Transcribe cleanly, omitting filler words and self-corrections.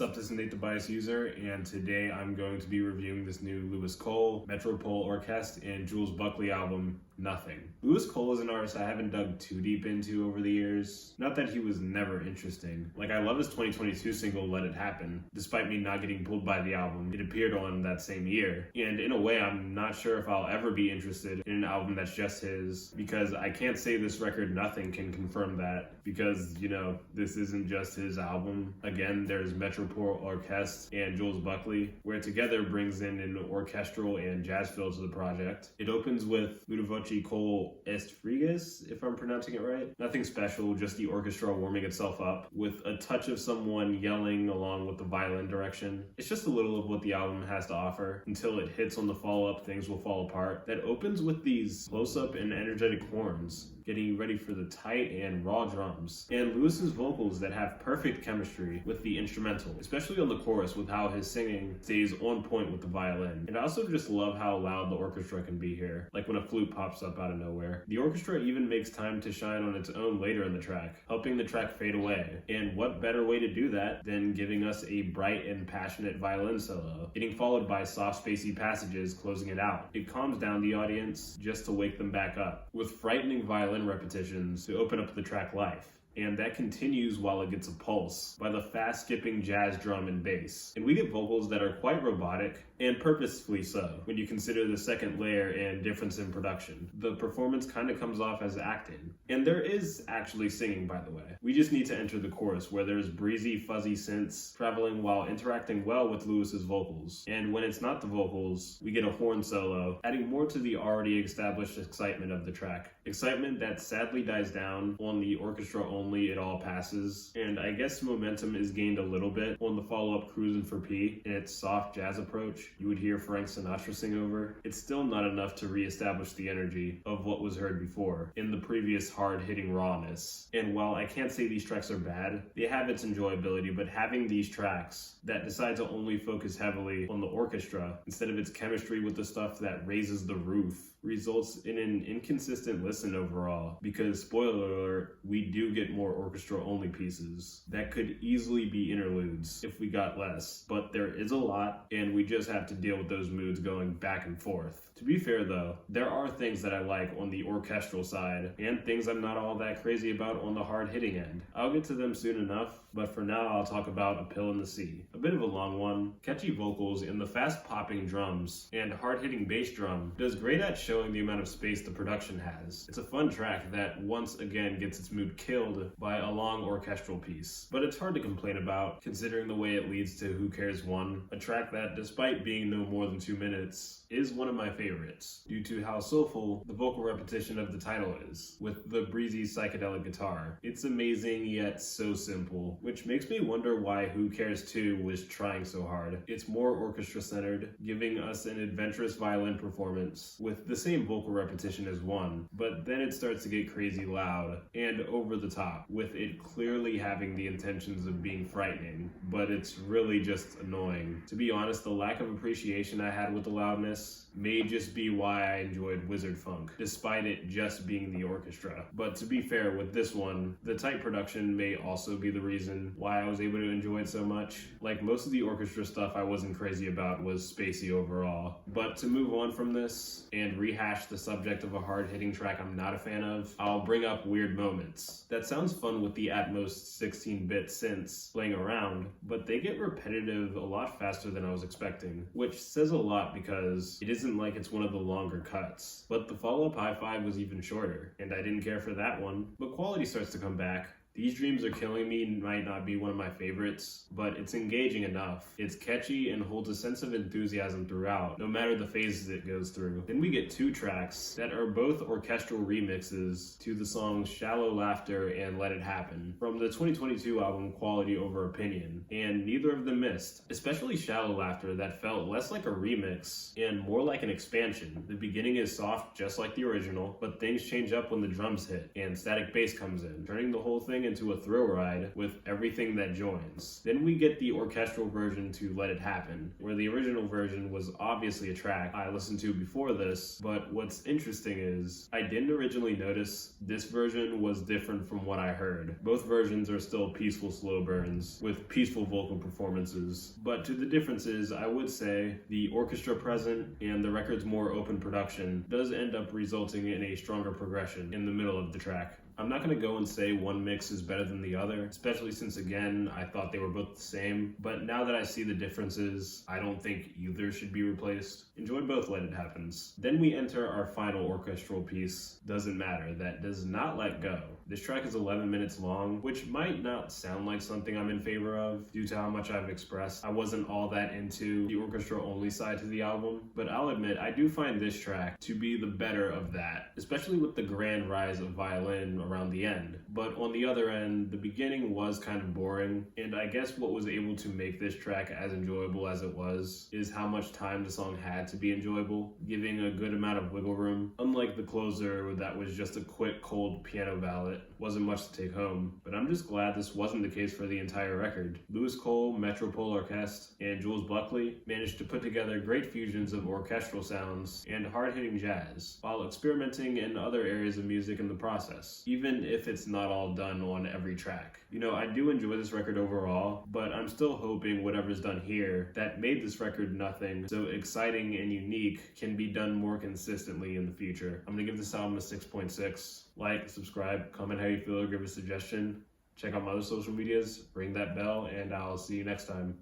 Sup, this is Nate the Bias User, and today I'm going to be reviewing this new Lewis Cole, Metropole Orkest, and Jules Buckley album, Nothing. Lewis Cole is an artist I haven't dug too deep into over the years. Not that he was never interesting. Like, I love his 2022 single, Let It Happen. Despite me not getting pulled by the album, it appeared on that same year. And in a way, I'm not sure if I'll ever be interested in an album that's just his, because I can't say this record, Nothing, can confirm that, because, you know, this isn't just his album. Again, there's Metropole Orkest and Jules Buckley, where together brings in an orchestral and jazz feel to the project. It opens with Ludovici Cole est Frigus, if I'm pronouncing it right. Nothing special, just the orchestra warming itself up, with a touch of someone yelling along with the violin direction. It's just a little of what the album has to offer, until it hits on the follow-up Things Will Fall Apart, that opens with these close-up and energetic horns, getting you ready for the tight and raw drums, and Lewis's vocals that have perfect chemistry with the instrumental, especially on the chorus with how his singing stays on point with the violin. And I also just love how loud the orchestra can be here, like when a flute pops up out of nowhere. The orchestra even makes time to shine on its own later in the track, helping the track fade away. And what better way to do that than giving us a bright and passionate violin solo, getting followed by soft spacey passages closing it out. It calms down the audience just to wake them back up, with frightening violin repetitions to open up the track life. And that continues while it gets a pulse by the fast skipping jazz drum and bass. And we get vocals that are quite robotic, and purposefully so, when you consider the second layer and difference in production. The performance kind of comes off as acting. And there is actually singing, by the way. We just need to enter the chorus, where there's breezy, fuzzy synths traveling while interacting well with Lewis's vocals. And when it's not the vocals, we get a horn solo, adding more to the already established excitement of the track. Excitement that sadly dies down on the orchestra only It All Passes, and I guess momentum is gained a little bit on the follow-up Cruisin for P in its soft jazz approach you would hear Frank Sinatra sing over. It's still not enough to re-establish the energy of what was heard before in the previous hard-hitting rawness. And while I can't say these tracks are bad, they have its enjoyability, but having these tracks that decide to only focus heavily on the orchestra instead of its chemistry with the stuff that raises the roof results in an inconsistent listen overall, because, spoiler alert, we do get more orchestra-only pieces that could easily be interludes if we got less, but there is a lot, and we just have to deal with those moods going back and forth. To be fair though, there are things that I like on the orchestral side, and things I'm not all that crazy about on the hard-hitting end. I'll get to them soon enough, but for now I'll talk about A Pill in the Sea. A bit of a long one, catchy vocals and the fast-popping drums and hard-hitting bass drum does great at showing the amount of space the production has. It's a fun track that once again gets its mood killed by a long orchestral piece, but it's hard to complain about considering the way it leads to Who Cares 1, a track that, despite being no more than 2 minutes, is one of my favorites due to how soulful the vocal repetition of the title is, with the breezy psychedelic guitar. It's amazing yet so simple, which makes me wonder why Who Cares 2 was trying so hard. It's more orchestra-centered, giving us an adventurous violin performance with the same vocal repetition as 1, but then it starts to get crazy loud and over the top, with it clearly having the intentions of being frightening, but it's really just annoying. To be honest, the lack of appreciation I had with the loudness may just be why I enjoyed Wizard Funk, despite it just being the orchestra. But to be fair with this one, the tight production may also be the reason why I was able to enjoy it so much. Like most of the orchestra stuff I wasn't crazy about was spacey overall. But to move on from this and rehash the subject of a hard-hitting track I'm not a fan of, I'll bring up Weird Moments. That sounds fun with the at most 16-bit synths playing around, but they get repetitive a lot faster than I was expecting, which says a lot because it isn't like it's one of the longer cuts. But the follow-up high five was even shorter, and I didn't care for that one. But quality starts to come back. These Dreams Are Killing Me might not be one of my favorites, but it's engaging enough. It's catchy and holds a sense of enthusiasm throughout, no matter the phases it goes through. Then we get 2 tracks that are both orchestral remixes to the songs Shallow Laughter and Let It Happen from the 2022 album Quality Over Opinion, and neither of them missed, especially Shallow Laughter that felt less like a remix and more like an expansion. The beginning is soft just like the original, but things change up when the drums hit and static bass comes in, turning the whole thing turning into a thrill ride with everything that joins. Then we get the orchestral version to Let It Happen, where the original version was obviously a track I listened to before this, but what's interesting is I didn't originally notice this version was different from what I heard. Both versions are still peaceful slow burns with peaceful vocal performances, but to the differences, I would say the orchestra present and the record's more open production does end up resulting in a stronger progression in the middle of the track. I'm not going to go and say one mix is better than the other, especially since, again, I thought they were both the same. But now that I see the differences, I don't think either should be replaced. Enjoy both Let It Happens. Then we enter our final orchestral piece, Doesn't Matter, that does not let go. This track is 11 minutes long, which might not sound like something I'm in favor of due to how much I've expressed. I wasn't all that into the orchestra-only side to the album, but I'll admit I do find this track to be the better of that, especially with the grand rise of violin around the end. But on the other end, the beginning was kind of boring, and I guess what was able to make this track as enjoyable as it was is how much time the song had to be enjoyable, giving a good amount of wiggle room. Unlike the closer that was just a quick, cold piano ballad, wasn't much to take home. But I'm just glad this wasn't the case for the entire record. Lewis Cole, Metropole Orkest, and Jules Buckley managed to put together great fusions of orchestral sounds and hard-hitting jazz, while experimenting in other areas of music in the process, even if it's not all done on every track. You know, I do enjoy this record overall, but I'm still hoping whatever's done here that made this record nothing so exciting and unique can be done more consistently in the future. I'm gonna give this album a 6.6. Like, subscribe, comment how you feel, or give a suggestion. Check out my other social medias, ring that bell, and I'll see you next time.